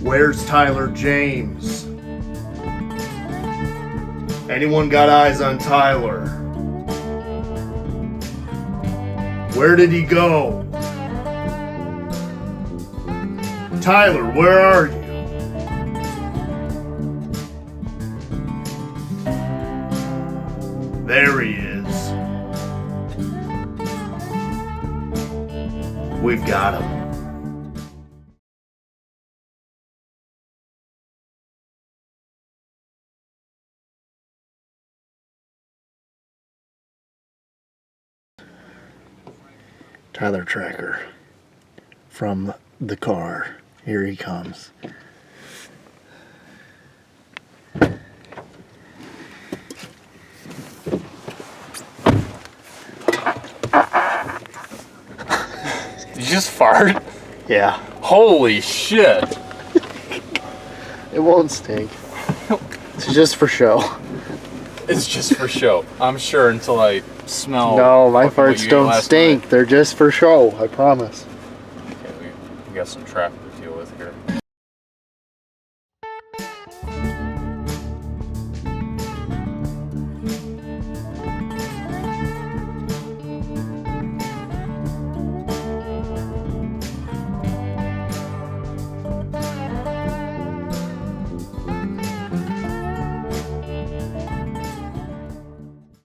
Where's Tyler James? Anyone got eyes on Tyler? Where did he go? Tyler, where are you? There he is. We've got him. Tyler Tracker from the car. Here he comes. Did you just fart? Yeah. Holy shit. It won't stink. It's just for show. It's just for show. I'm sure until I smell. No, my fucking what farts you ate don't last stink. night. They're just for show, I promise. Okay, we got some traffic.